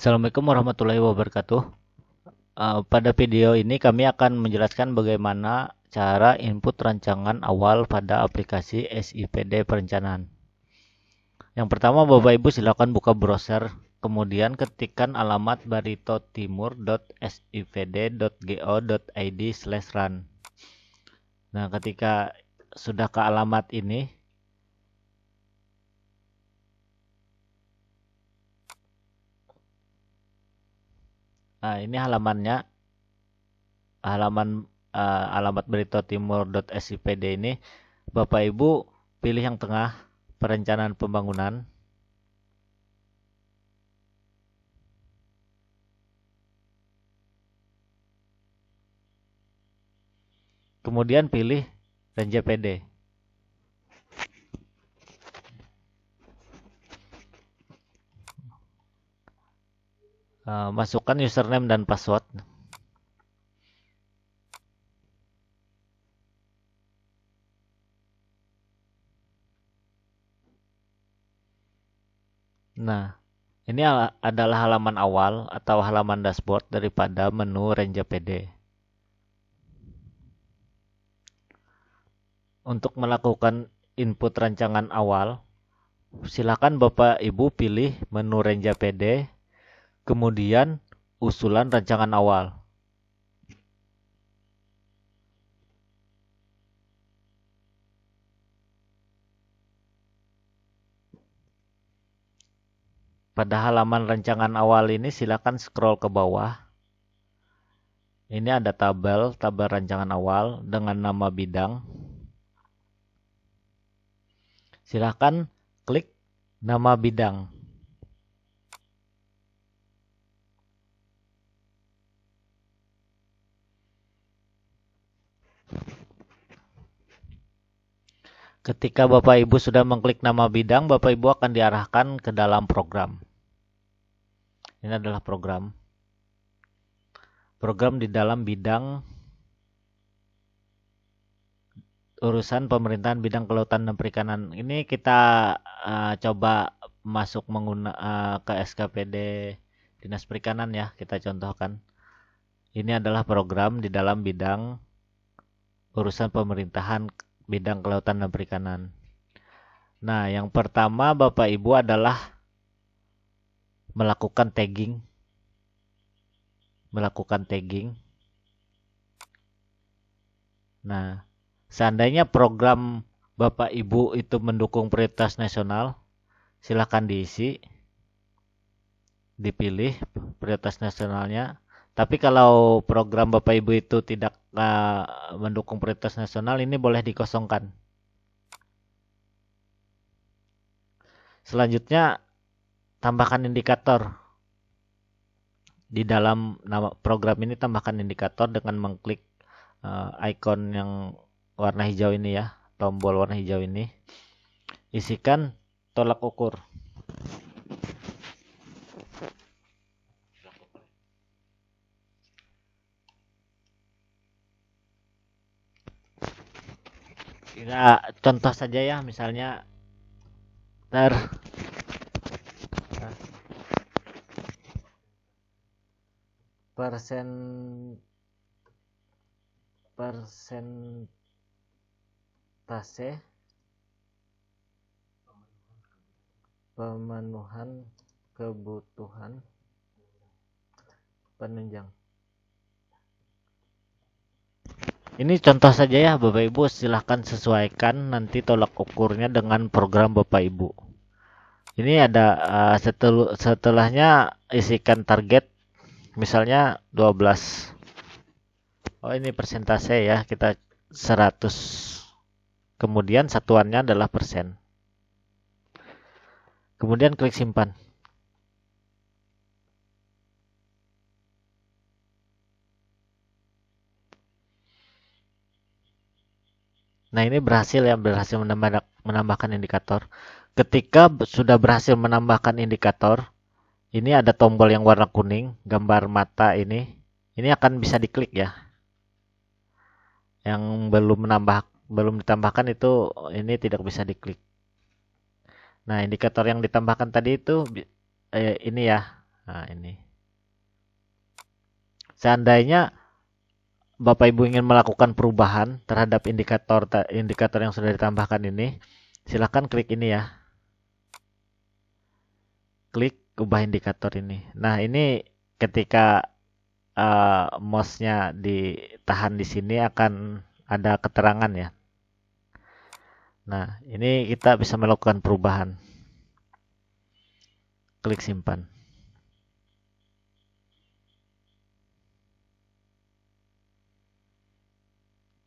Assalamualaikum warahmatullahi wabarakatuh. Pada video ini kami akan menjelaskan bagaimana cara input rancangan awal pada aplikasi SIPD perencanaan. Yang pertama, Bapak Ibu silakan buka browser, kemudian ketikkan alamat baritotimur.sipd.go.id/run. Nah, ketika sudah ke alamat ini, ini halamannya, alamat baritotimur.sipd ini. Bapak Ibu pilih yang tengah, perencanaan pembangunan. Kemudian pilih RenJPD. Masukkan username dan password. Nah, ini adalah halaman awal atau halaman dashboard daripada menu RenJPD. Untuk melakukan input rancangan awal, silakan Bapak Ibu pilih menu RenJPD, kemudian usulan rancangan awal. Pada halaman rancangan awal ini silakan scroll ke bawah. Ini ada tabel rancangan awal dengan nama bidang. Silakan klik nama bidang. Ketika Bapak Ibu sudah mengklik nama bidang, Bapak Ibu akan diarahkan ke dalam program. Ini adalah program. Program di dalam bidang urusan pemerintahan bidang kelautan dan perikanan. Ini kita coba masuk ke SKPD Dinas Perikanan ya, kita contohkan. Ini adalah program di dalam bidang urusan pemerintahan bidang kelautan dan perikanan. Nah, yang pertama Bapak Ibu adalah melakukan tagging. Nah, seandainya program Bapak Ibu itu mendukung prioritas nasional, silakan diisi, dipilih prioritas nasionalnya. Tapi kalau program Bapak Ibu itu tidak mendukung prioritas nasional, ini boleh dikosongkan. Selanjutnya, tambahkan indikator. Di dalam nama program ini tambahkan indikator dengan mengklik icon yang warna hijau ini ya, tombol warna hijau ini. Isikan tolak ukur. Kita contoh saja ya, misalnya persentase pemenuhan kebutuhan penunjang. Ini contoh saja ya Bapak Ibu, silahkan sesuaikan nanti tolak ukurnya dengan program Bapak Ibu. Ini ada setelahnya isikan target, misalnya 12. Oh, ini persentase ya, kita 100. Kemudian satuannya adalah persen. Kemudian klik simpan. Nah, ini berhasil menambahkan indikator. Ketika sudah berhasil menambahkan indikator, ini ada tombol yang warna kuning, gambar mata ini akan bisa diklik ya. Yang belum ditambahkan itu ini tidak bisa diklik. Nah, indikator yang ditambahkan tadi itu ini ya, Nah, ini. Seandainya Bapak Ibu ingin melakukan perubahan terhadap indikator yang sudah ditambahkan ini, silakan klik ini ya. Klik ubah indikator ini. Nah, ini ketika mouse-nya ditahan di sini akan ada keterangan ya. Nah, ini kita bisa melakukan perubahan. Klik simpan.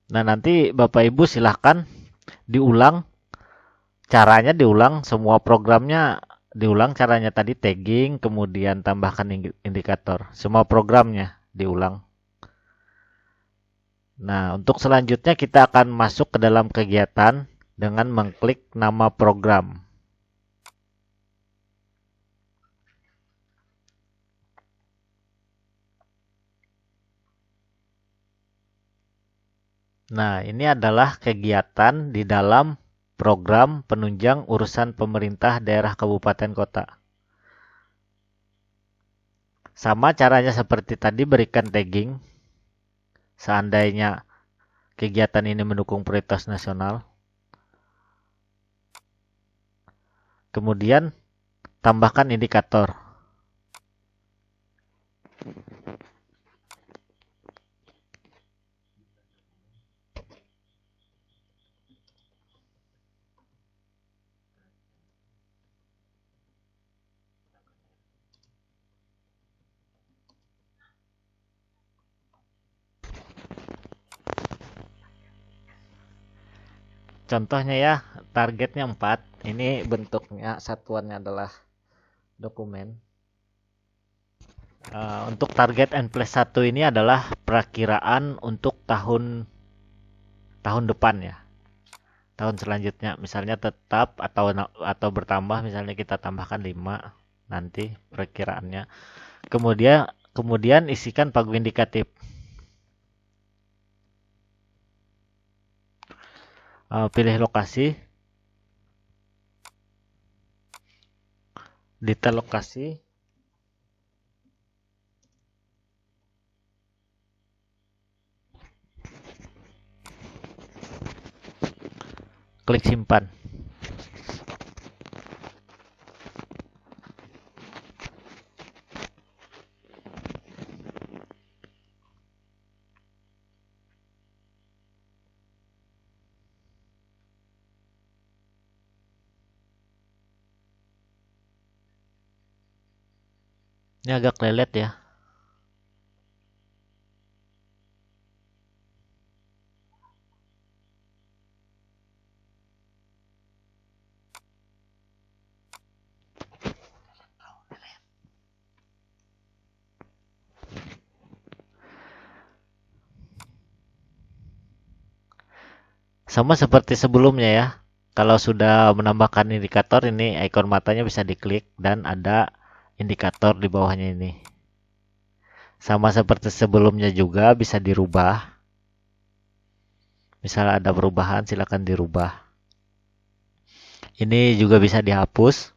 Nah, nanti Bapak Ibu silahkan diulang. Caranya diulang, semua programnya diulang. Caranya tadi tagging, kemudian tambahkan indikator. Semua programnya diulang. Nah, untuk selanjutnya kita akan masuk ke dalam kegiatan dengan mengklik nama program. Nah, ini adalah kegiatan di dalam program penunjang urusan pemerintah daerah kabupaten kota. Sama caranya seperti tadi, berikan tagging. Seandainya kegiatan ini mendukung prioritas nasional. Kemudian tambahkan indikator. Contohnya ya, targetnya 4. Ini bentuknya satuannya adalah dokumen. Untuk target N+1 ini adalah perakiraan untuk tahun depan ya. Tahun selanjutnya misalnya tetap atau bertambah, misalnya kita tambahkan 5 nanti perakiraannya. Kemudian isikan pagu indikatif. Pilih lokasi, detail lokasi, klik simpan. Ini agak lelet ya. Sama seperti sebelumnya ya. Kalau sudah menambahkan indikator, ini ikon matanya bisa diklik dan ada indikator di bawahnya ini. Sama seperti sebelumnya juga bisa dirubah. Misal ada perubahan, silakan dirubah. Ini juga bisa dihapus.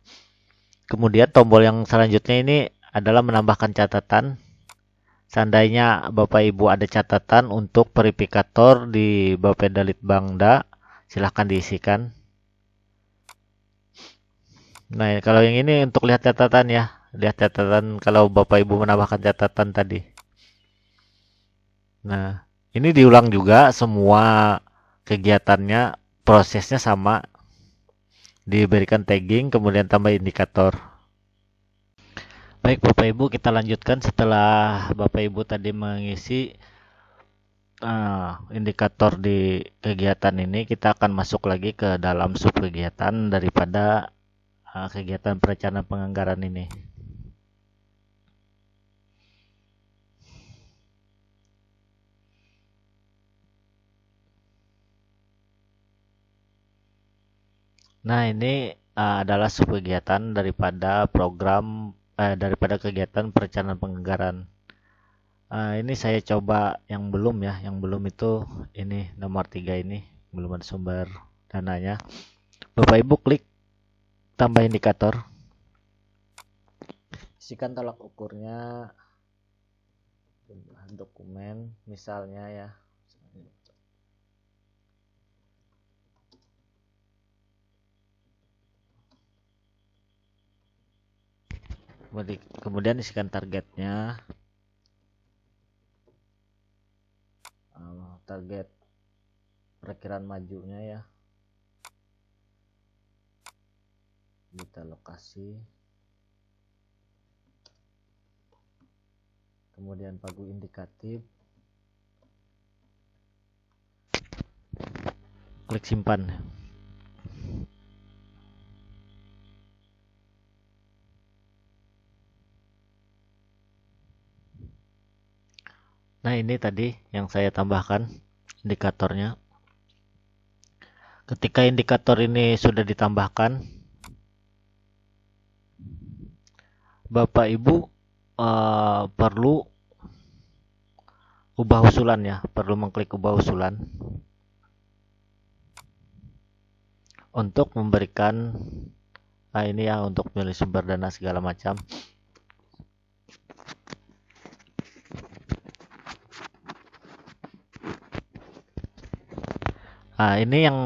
Kemudian tombol yang selanjutnya ini adalah menambahkan catatan. Seandainya Bapak Ibu ada catatan untuk verifikator di Bapeda Litbangda, silahkan diisikan. Nah, kalau yang ini untuk lihat catatan ya. Lihat catatan kalau Bapak Ibu menambahkan catatan tadi. Nah, ini diulang juga semua kegiatannya, prosesnya sama. Diberikan tagging, kemudian tambah indikator. Baik Bapak Ibu, kita lanjutkan setelah Bapak Ibu tadi mengisi indikator di kegiatan ini. Kita akan masuk lagi ke dalam sub kegiatan daripada kegiatan perencanaan penganggaran ini. Nah, ini adalah sub kegiatan daripada daripada kegiatan perencanaan penganggaran. Ini saya coba yang belum ya, yang belum itu ini nomor 3 ini, belum ada sumber dananya. Bapak Ibu klik tambah indikator. isikan tolak ukurnya, jumlah dokumen misalnya ya. Kemudian isikan targetnya, target perkiraan majunya ya, data lokasi, kemudian pagu indikatif, klik simpan. Nah, ini tadi yang saya tambahkan indikatornya. Ketika indikator ini sudah ditambahkan, Bapak Ibu perlu ubah usulan ya, perlu mengklik ubah usulan untuk memberikan ini ya, untuk milih sumber dana segala macam. Nah, ini yang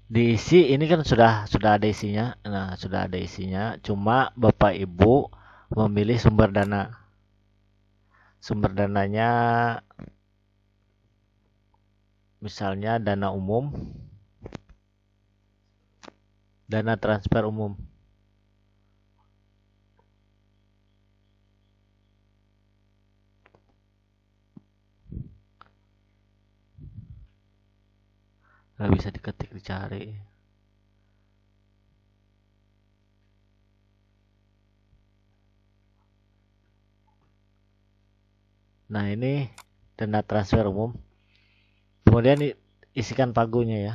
diisi ini kan sudah ada isinya. Nah, sudah ada isinya, cuma Bapak Ibu memilih sumber dana. Sumber dananya misalnya dana umum, dana transfer umum. Nggak bisa diketik, dicari. Nah, ini dana transfer umum. Kemudian isikan pagunya ya.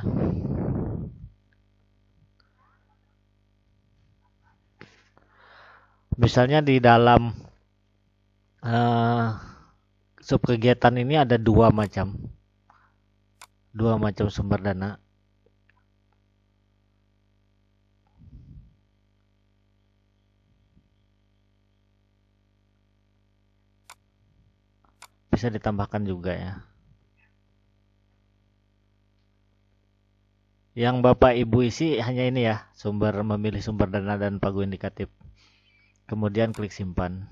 Misalnya di dalam subkegiatan ini ada dua macam sumber dana. Bisa ditambahkan juga ya. Yang Bapak Ibu isi hanya ini ya, memilih sumber dana dan pagu indikatif. Kemudian klik simpan.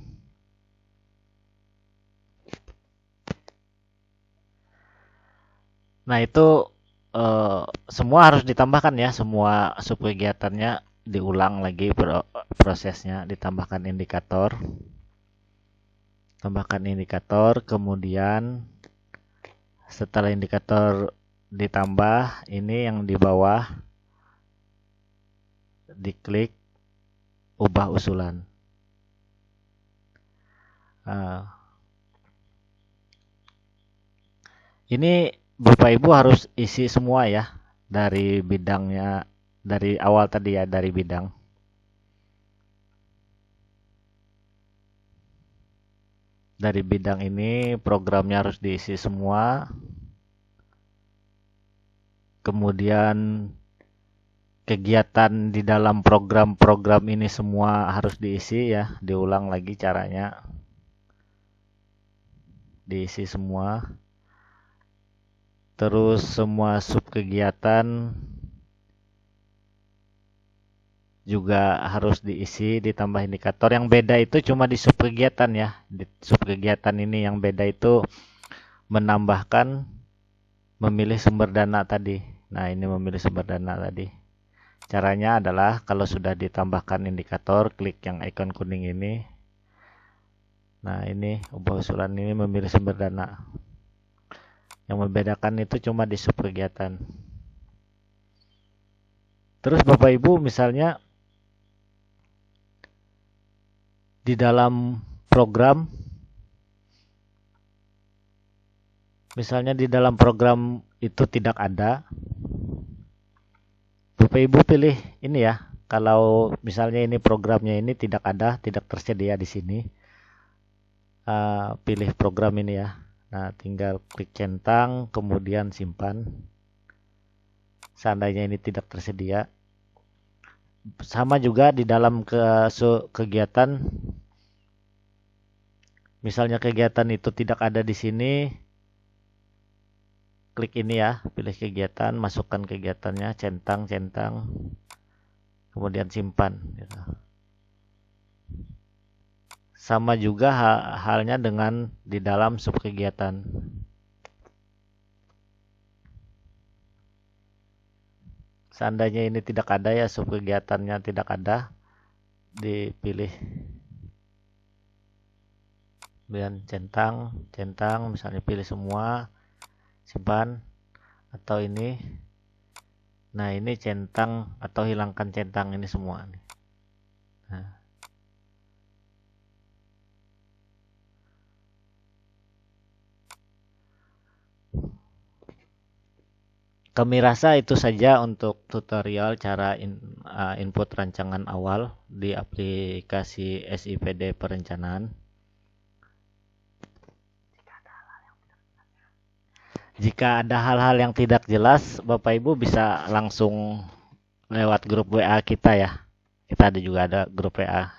Nah, itu semua harus ditambahkan ya, semua subkegiatannya diulang lagi prosesnya, ditambahkan indikator. Tambahkan indikator, kemudian setelah indikator ditambah, ini yang di bawah diklik ubah usulan. Ini Bapak Ibu harus isi semua ya, dari bidangnya, dari awal tadi ya, dari bidang. Dari bidang ini programnya harus diisi semua. Kemudian kegiatan di dalam program-program ini semua harus diisi ya, diulang lagi caranya. Diisi semua. Terus semua subkegiatan juga harus diisi, ditambah indikator. Yang beda itu cuma di subkegiatan ya. Di subkegiatan ini yang beda itu menambahkan memilih sumber dana tadi. Nah, ini memilih sumber dana tadi. Caranya adalah kalau sudah ditambahkan indikator, klik yang ikon kuning ini. Nah, ini ubah usulan ini memilih sumber dana. Yang membedakan itu cuma di subkegiatan. Terus Bapak Ibu misalnya di dalam program, misalnya di dalam program itu tidak ada, Bapak Ibu pilih ini ya. Kalau misalnya ini programnya ini tidak ada, tidak tersedia di sini, pilih program ini ya. Nah, tinggal klik centang, kemudian simpan. Seandainya ini tidak tersedia, Sama juga di dalam kegiatan, misalnya kegiatan itu tidak ada di sini, klik ini ya, pilih kegiatan, masukkan kegiatannya, centang, kemudian simpan. Gitu. Sama juga halnya dengan di dalam subkegiatan. Seandainya ini tidak ada ya, subkegiatannya tidak ada, dipilih. Kemudian centang, misalnya pilih semua, simpan, atau ini. Nah ini centang atau hilangkan centang ini semua. Nah. Kami rasa itu saja untuk tutorial cara input rancangan awal di aplikasi SIPD perencanaan. Jika ada hal-hal yang tidak jelas, Bapak Ibu bisa langsung lewat grup WA kita ya. Kita juga ada grup WA